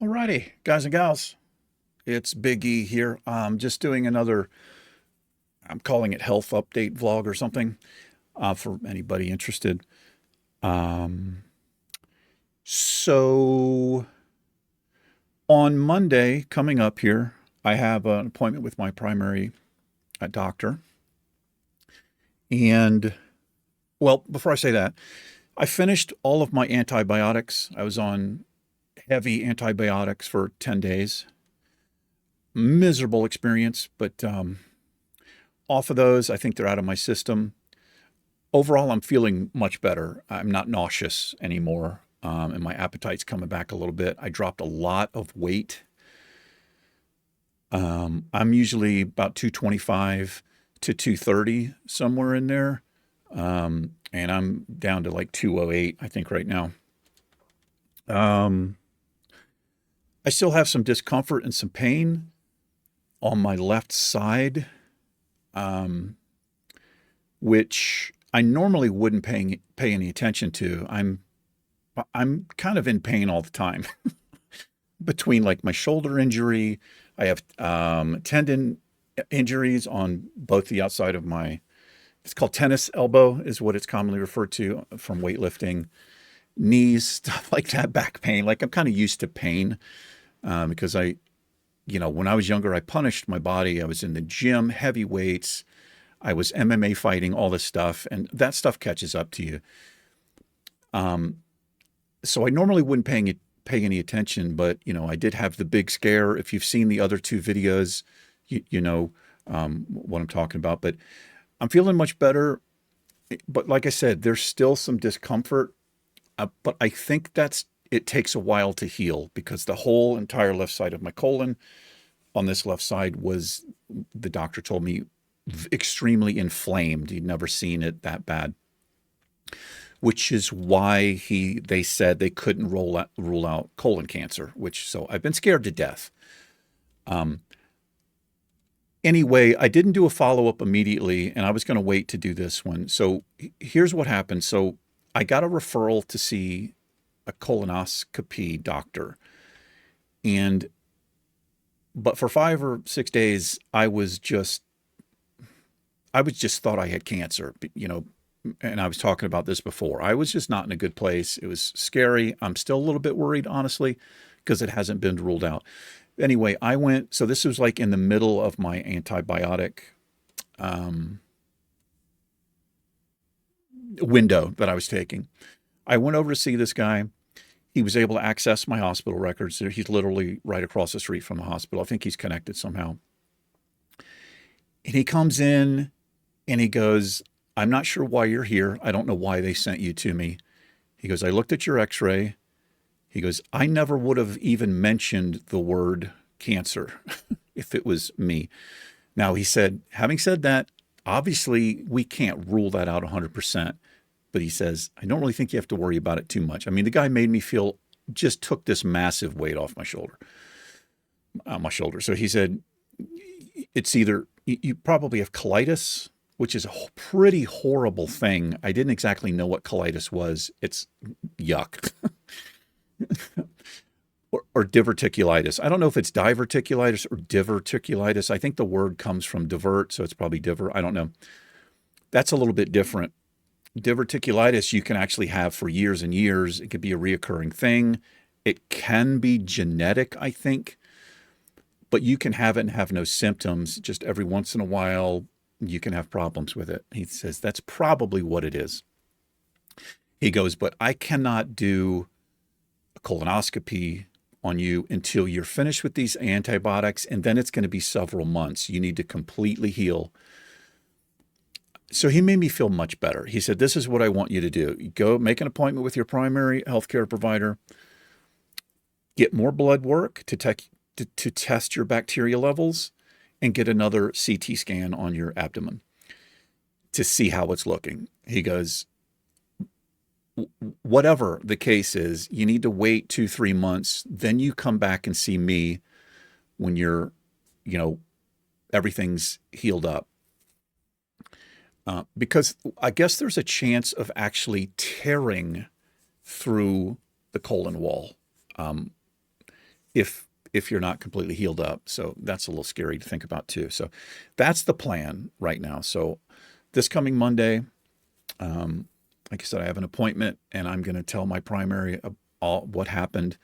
Alrighty, guys and gals, it's Big E here. Just doing another, I'm calling it health update vlog or something, for anybody interested. Um, so on Monday coming up here, I have an appointment with my primary doctor. And well, before I say that, I finished all of my antibiotics. I was on heavy antibiotics for 10 days. Miserable experience, but off of those, I think they're out of my system. Overall, I'm feeling much better. I'm not nauseous anymore, and my appetite's coming back a little bit. I dropped a lot of weight. I'm usually about 225 to 230, somewhere in there. And I'm down to like 208, I think, right now. Um, I still have some discomfort and some pain on my left side, um, which I normally wouldn't pay any attention to. I'm kind of in pain all the time between like my shoulder injury. I have tendon injuries on both the outside of my. It's called tennis elbow, is what it's commonly referred to from weightlifting. Knees, stuff like that, back pain. Like I'm kind of used to pain because when I was younger, I punished my body. I was in the gym, heavy weights. I was MMA fighting, all this stuff, and that stuff catches up to you. Um, so I normally wouldn't pay any attention, but I did have the big scare. If you've seen the other two videos, you know what I'm talking about. But I'm feeling much better. But like I said, there's still some discomfort. But I think it takes a while to heal because the whole entire left side of my colon on this left side was, the doctor told me, extremely inflamed. He'd never seen it that bad, which is why they said they couldn't rule out colon cancer. So I've been scared to death. Um, anyway, I didn't do a follow up immediately, and I was going to wait to do this one. So here's what happened. So I got a referral to see a colonoscopy doctor, and but for 5 or 6 days, I was just thought I had cancer, and I was talking about this before. I was just not in a good place. It was scary. I'm still a little bit worried, honestly, because it hasn't been ruled out. Anyway, so this was like in the middle of my antibiotic um, window that I was taking. I went over to see this guy. He was able to access my hospital records. He's literally right across the street from the hospital. I think he's connected somehow. And he comes in and he goes, "I'm not sure why you're here. I don't know why they sent you to me." He goes, "I looked at your x-ray." He goes, "I never would have even mentioned the word cancer if it was me." Now, he said, having said that, obviously we can't rule that out 100%. But he says, "I don't really think you have to worry about it too much." I mean, the guy made me feel, just took this massive weight off my shoulder. So he said, "It's either you probably have colitis," which is a pretty horrible thing. I didn't exactly know what colitis was. It's yuck. Or diverticulitis. I don't know if it's diverticulitis or diverticulitis. I think the word comes from divert, so it's probably diver. I don't know. That's a little bit different. Diverticulitis you can actually have for years and years. It could be a reoccurring thing. It can be genetic, I think, but you can have it and have no symptoms. Just every once in a while, you can have problems with it. He says that's probably what it is. He goes, "But I cannot do a colonoscopy on you until you're finished with these antibiotics, and then it's going to be several months. You need to completely heal." So he made me feel much better. He said, "This is what I want you to do. You go make an appointment with your primary healthcare provider, get more blood work to test your bacteria levels, and get another CT scan on your abdomen to see how it's looking." He goes, "Whatever the case is, you need to wait 2, 3 months. Then you come back and see me when you know, everything's healed up." Because I guess there's a chance of actually tearing through the colon wall. Um, if you're not completely healed up. So that's a little scary to think about too. So that's the plan right now. So this coming Monday, like I said, I have an appointment and I'm going to tell my primary all what happened,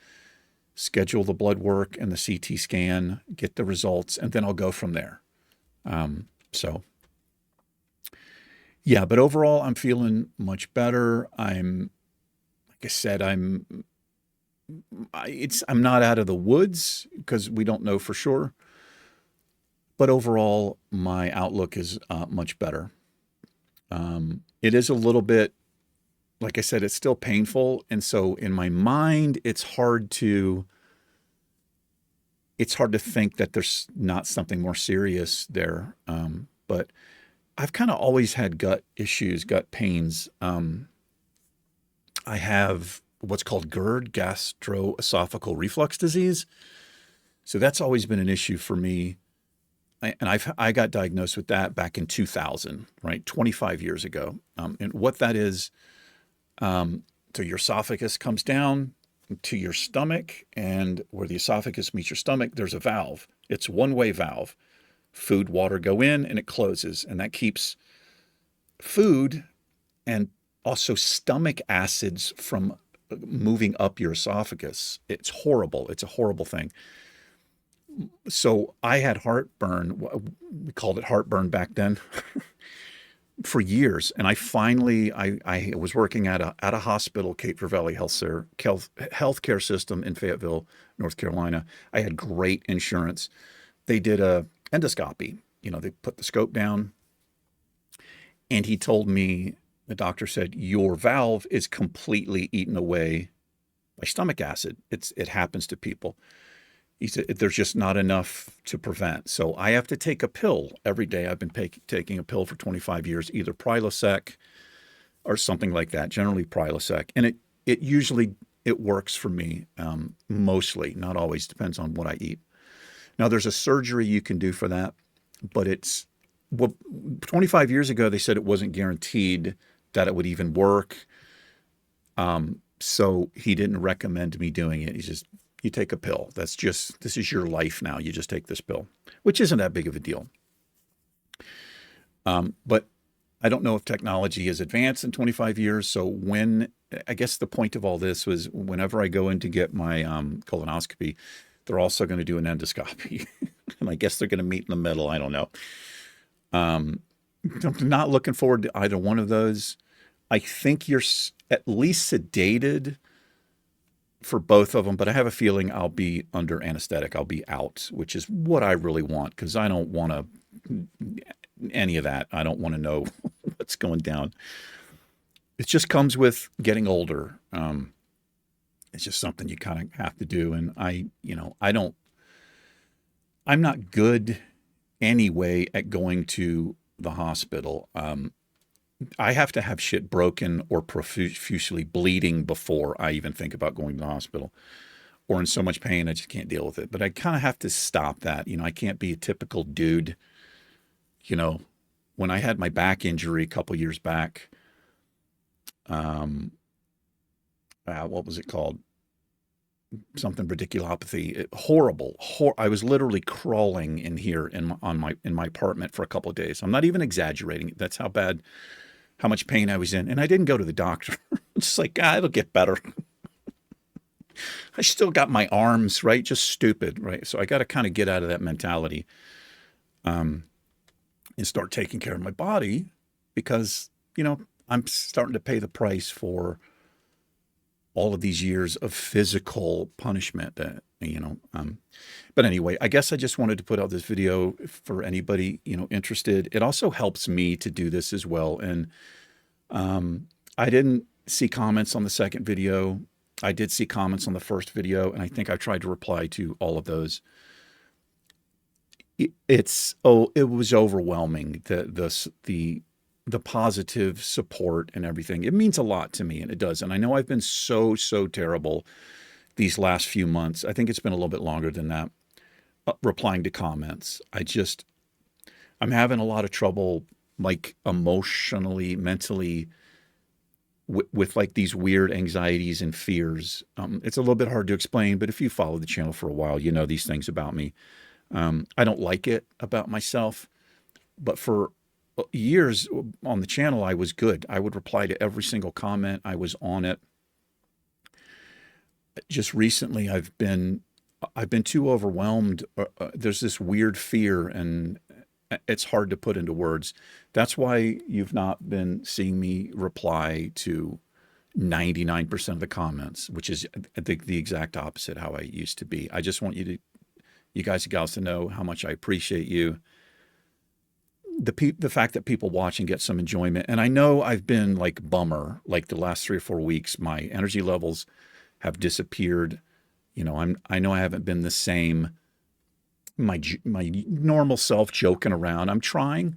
schedule the blood work and the CT scan, get the results, and then I'll go from there. So yeah, but overall I'm feeling much better. Like I said, I'm not out of the woods because we don't know for sure, but overall my outlook is much better. It is a little bit, like I said, it's still painful, and so in my mind, it's hard to think that there's not something more serious there. But I've kind of always had gut issues, gut pains. I have what's called GERD, gastroesophageal reflux disease. So that's always been an issue for me. I got diagnosed with that back in 2000, right? 25 years ago. And what that is, so your esophagus comes down to your stomach, and where the esophagus meets your stomach, there's a valve. It's a one-way valve. Food, water go in, and it closes. And that keeps food and also stomach acids from moving up your esophagus. It's horrible. It's a horrible thing. So I had heartburn. We called it heartburn back then for years. And I finally, I was working at a hospital, Cape Valley healthcare system in Fayetteville, North Carolina. I had great insurance. They did a endoscopy. They put the scope down, and he told me, the doctor said, your valve is completely eaten away by stomach acid. It happens to people. He said, there's just not enough to prevent. So I have to take a pill every day. I've been taking a pill for 25 years, either Prilosec or something like that, generally Prilosec. And it usually works for me, mostly, not always, depends on what I eat. Now, there's a surgery you can do for that, but 25 years ago, they said it wasn't guaranteed that it would even work. So he didn't recommend me doing it. He just, you take a pill. This is your life now. You just take this pill, which isn't that big of a deal. But I don't know if technology has advanced in 25 years. So I guess the point of all this was whenever I go in to get my colonoscopy, they're also going to do an endoscopy. And I guess they're going to meet in the middle. I don't know. I'm not looking forward to either one of those. I think you're at least sedated for both of them, but I have a feeling I'll be under anesthetic. I'll be out, which is what I really want, because I don't want any of that. I don't want to know what's going down. It just comes with getting older. It's just something you kind of have to do. And I'm not good anyway at going to the hospital. I have to have shit broken or profusely bleeding before I even think about going to the hospital, or in so much pain I just can't deal with it. But I kind of have to stop that. I can't be a typical dude. When I had my back injury a couple years back, what was it called? Something radiculopathy. Horrible. I was literally crawling in here in my apartment for a couple of days. I'm not even exaggerating. That's how much pain I was in. And I didn't go to the doctor. It's like, it'll get better. I still got my arms, right? Just stupid, right? So I got to kind of get out of that mentality, and start taking care of my body, because, I'm starting to pay the price for all of these years of physical punishment that, but anyway, I guess I just wanted to put out this video for anybody, interested. It also helps me to do this as well. And, I didn't see comments on the second video. I did see comments on the first video, and I think I tried to reply to all of those. It was overwhelming. The positive support and everything. It means a lot to me, and it does. And I know I've been so terrible these last few months. I think it's been a little bit longer than that, replying to comments. I'm having a lot of trouble, like emotionally, mentally, with like these weird anxieties and fears. It's a little bit hard to explain, but if you follow the channel for a while, you know these things about me. I don't like it about myself, but for years on the channel, I was good. I would reply to every single comment. I was on it. Just recently, I've been too overwhelmed. There's this weird fear, and it's hard to put into words. That's why you've not been seeing me reply to 99% of the comments, which is the exact opposite how I used to be. I just want you guys and gals to know how much I appreciate you. The fact that people watch and get some enjoyment. And I know I've been like bummer, like the last 3 or 4 weeks, my energy levels have disappeared. I know I haven't been the same, my normal self joking around. I'm trying,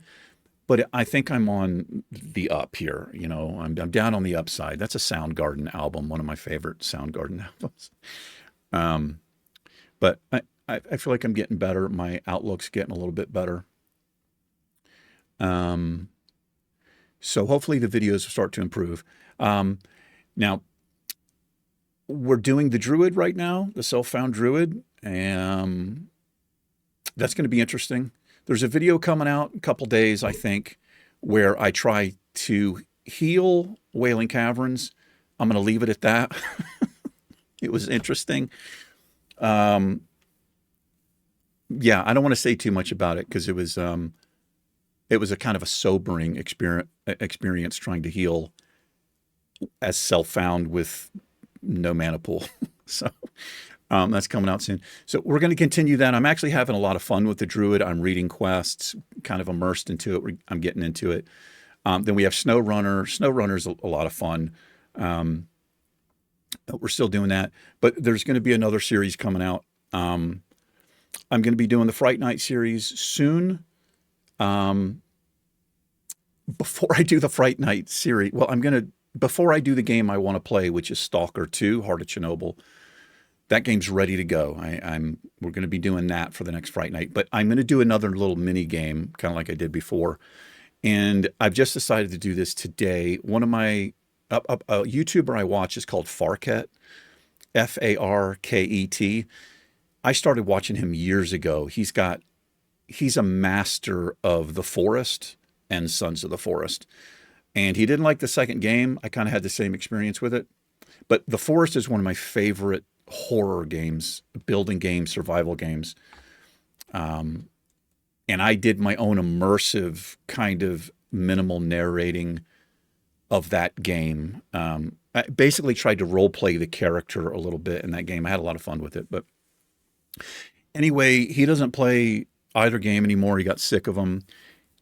but I think I'm on the up here. I'm down on the upside. That's a Soundgarden album, one of my favorite Soundgarden albums. But I feel like I'm getting better. My outlook's getting a little bit better. So hopefully the videos will start to improve. Now, we're doing the Druid right now, the self-found Druid, and that's going to be interesting. There's a video coming out in a couple days, I think, where I try to heal Wailing Caverns. I'm going to leave it at that. It was interesting. Yeah, I don't want to say too much about it because it was a kind of a sobering experience trying to heal as self-found with no mana pool. So that's coming out soon. So we're going to continue that. I'm actually having a lot of fun with the Druid. I'm reading quests, kind of immersed into it. I'm getting into it. Then we have SnowRunner. SnowRunner's a lot of fun. We're still doing that. But there's going to be another series coming out. I'm going to be doing the Fright Night series soon. Before I do the Fright Night series, before I do the game I want to play, which is Stalker 2, Heart of Chernobyl, that game's ready to go. We're going to be doing that for the next Fright Night, but I'm going to do another little mini game, kind of like I did before. And I've just decided to do this today. One of my, a YouTuber I watch is called Farket, Farket. I started watching him years ago. He's a master of the forest and Sons of the Forest. And he didn't like the second game. I kind of had the same experience with it. But The Forest is one of my favorite horror games, building games, survival games. And I did my own immersive kind of minimal narrating of that game. I basically tried to role play the character a little bit in that game. I had a lot of fun with it. But anyway, he doesn't play either game anymore. He got sick of them.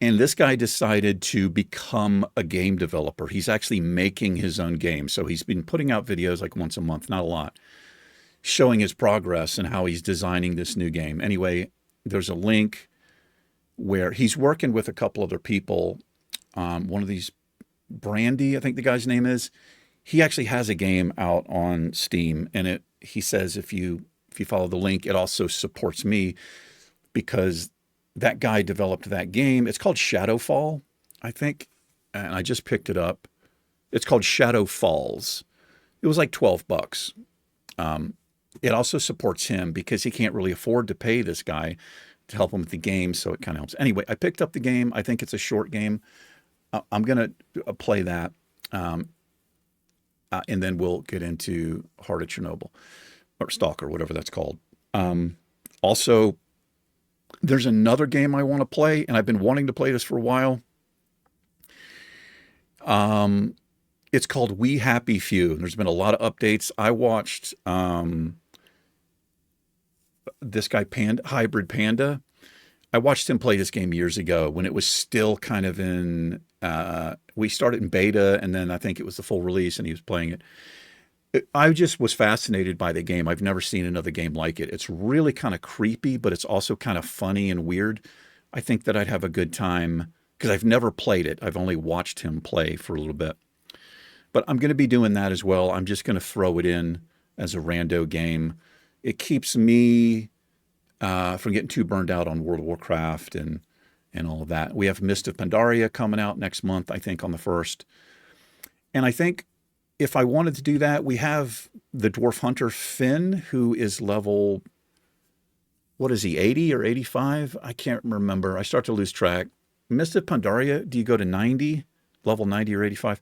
And this guy decided to become a game developer. He's actually making his own game. So he's been putting out videos like once a month, not a lot, showing his progress and how he's designing this new game. Anyway, there's a link where he's working with a couple other people. One of these, Brandy, I think the guy's name is. He actually has a game out on Steam, and he says if you follow the link, it also supports me because that guy developed that game. It's called Shadowfall, I think, and I just picked it up. It's called Shadow Falls. It was like $12. It also supports him because he can't really afford to pay this guy to help him with the game, so it kind of helps. Anyway, I picked up the game. I think it's a short game. I'm going to play that, and then we'll get into Heart of Chernobyl, or Stalker, whatever that's called. Also, there's another game I want to play, and I've been wanting to play this for a while. It's called We Happy Few. There's been a lot of updates. I watched this guy, Hybrid Panda. I watched him play this game years ago when it was still kind of in, we started in beta, and then I think it was the full release, and he was playing it. I just was fascinated by the game. I've never seen another game like it. It's really kind of creepy, but it's also kind of funny and weird. I think that I'd have a good time because I've never played it. I've only watched him play for a little bit. But I'm going to be doing that as well. I'm just going to throw it in as a rando game. It keeps me from getting too burned out on World of Warcraft and all of that. We have Mist of Pandaria coming out next month, I think, on the 1st. And I think if I wanted to do that, we have the dwarf hunter Finn, who is level, what is he, 80 or 85? I can't remember. I start to lose track. Mist of Pandaria, do you go to 90, level 90 or 85?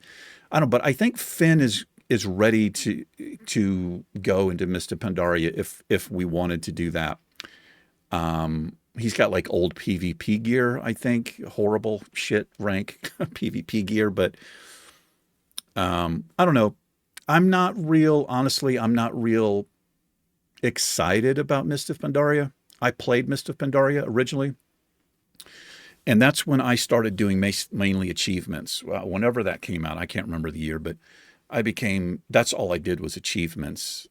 I don't know, but I think Finn is ready to go into Mist of Pandaria if we wanted to do that. He's got like old PvP gear, I think, horrible shit rank PvP gear, but I don't know. Honestly, I'm not real excited about Mist of Pandaria. I played Mist of Pandaria originally, and that's when I started doing mainly achievements. Well, whenever that came out, I can't remember the year, but that's all I did was achievements.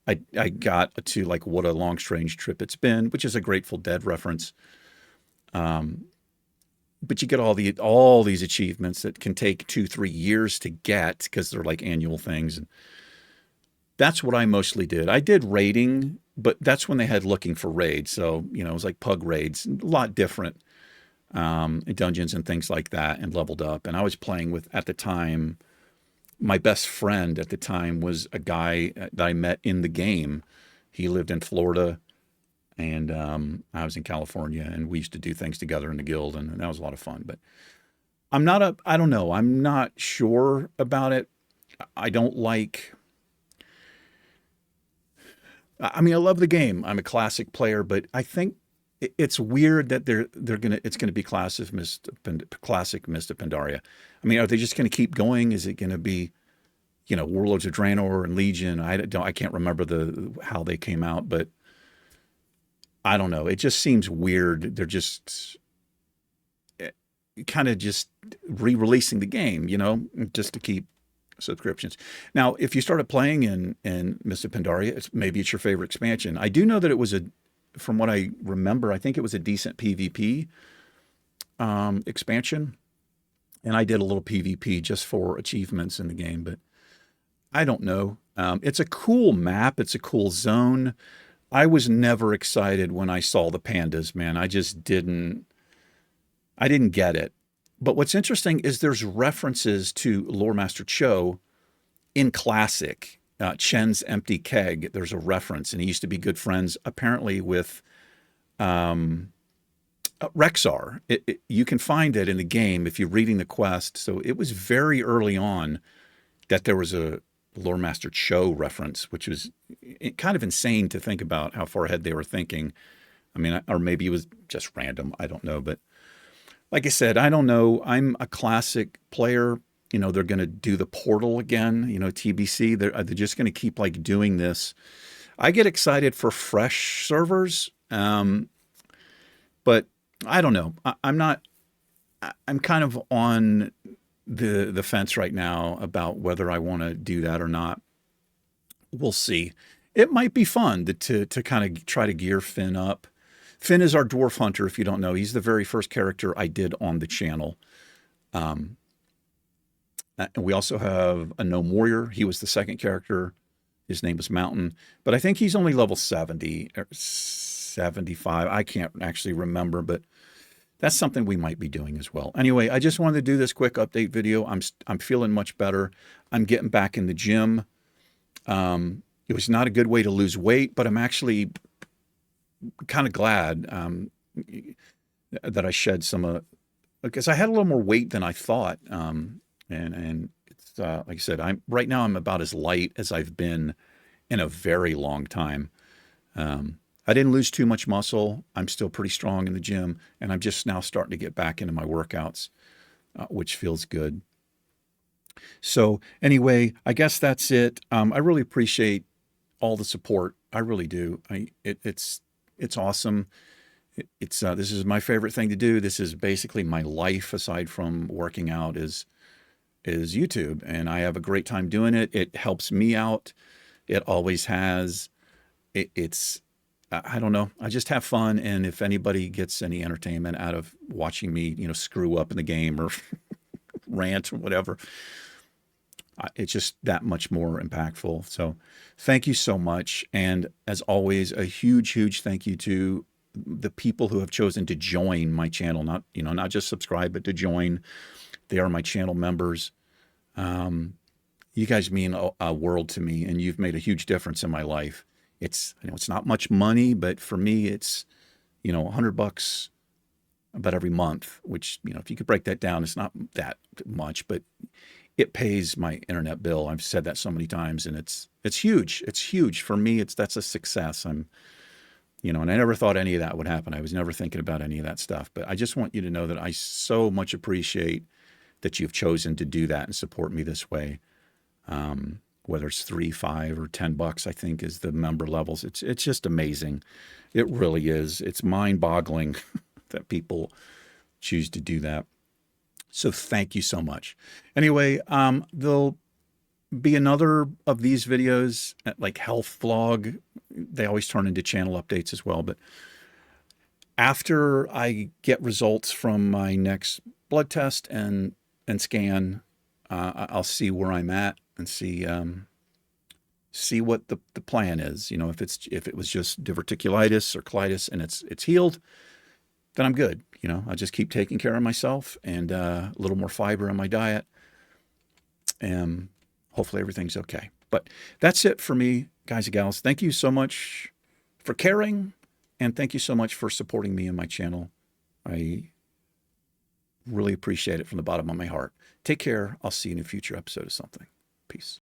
I got to like what a long strange trip it's been, which is a Grateful Dead reference. But you get all these achievements that can take 2-3 years to get because they're like annual things. And that's what I mostly did. I did raiding, but that's when they had looking for raids. So, it was like pug raids, a lot different, dungeons and things like that, and leveled up. And I was playing with, at the time, my best friend at the time was a guy that I met in the game. He lived in Florida, and I was in California, and we used to do things together in the guild, and that was a lot of fun. But I don't know. I'm not sure about it. I don't like, I mean, I love the game. I'm a classic player, but I think it's weird that it's gonna be classic Mist of Pandaria. I mean, are they just gonna keep going? Is it gonna be, Warlords of Draenor and Legion? I can't remember how they came out, but I don't know. It just seems weird. They're just kind of just re-releasing the game, just to keep subscriptions. Now, if you started playing in Mist of Pandaria, maybe it's your favorite expansion. I do know that it was from what I remember, I think it was a decent PvP expansion, and I did a little PvP just for achievements in the game. But I don't know. It's a cool map. It's a cool zone. I was never excited when I saw the pandas, man. I didn't get it. But what's interesting is there's references to Lore Master Cho in Classic. Chen's Empty Keg, there's a reference, and he used to be good friends, apparently, with Rexar. You can find it in the game if you're reading the quest. So it was very early on that there was a Lore Master Cho reference, which was kind of insane to think about how far ahead they were thinking. I mean, or maybe it was just random. I don't know. But like I said, I don't know. I'm a classic player. They're going to do the portal again, TBC. They're just going to keep like doing this. I get excited for fresh servers. But I don't know. I'm kind of on the fence right now about whether I want to do that or not. We'll see. It might be fun to kind of try to gear Finn up. Finn is our dwarf hunter, if you don't know. He's the very first character I did on the channel. And we also have a gnome warrior. He was the second character. His name was Mountain. But I think he's only level 70 or 75. I can't actually remember, but that's something we might be doing as well. Anyway, I just wanted to do this quick update video. I'm feeling much better. I'm getting back in the gym. It was not a good way to lose weight, but I'm actually kind of glad that I shed some because I had a little more weight than I thought. And it's like I said, right now I'm about as light as I've been in a very long time. I didn't lose too much muscle. I'm still pretty strong in the gym, and I'm just now starting to get back into my workouts, which feels good. So anyway, I guess that's it. I really appreciate all the support. I really do. It's awesome. This is my favorite thing to do. This is basically my life aside from working out is YouTube, and I have a great time doing it. It helps me out. It always has. I don't know. I just have fun, and if anybody gets any entertainment out of watching me, screw up in the game or rant or whatever, it's just that much more impactful. So thank you so much. And as always, a huge, huge thank you to the people who have chosen to join my channel, not just subscribe, but to join. They are my channel members. You guys mean a world to me, and you've made a huge difference in my life. It's not much money, but for me, it's, $100 about every month, which, if you could break that down, it's not that much, but it pays my internet bill. I've said that so many times, and it's huge. It's huge for me. That's a success. And I never thought any of that would happen. I was never thinking about any of that stuff. But I just want you to know that I so much appreciate that you've chosen to do that and support me this way. Whether it's 3, 5, or $10, I think is the member levels. It's just amazing. It really is. It's mind-boggling that people choose to do that. So thank you so much. Anyway, there'll be another of these videos, like health vlog. They always turn into channel updates as well. But after I get results from my next blood test and scan, I'll see where I'm at and see what the plan is. If it was just diverticulitis or colitis and it's healed, then I'm good. I'll just keep taking care of myself and a little more fiber in my diet, and hopefully everything's okay. But that's it for me, guys and gals. Thank you so much for caring, and thank you so much for supporting me and my channel. I really appreciate it from the bottom of my heart. Take care. I'll see you in a future episode of something. Peace.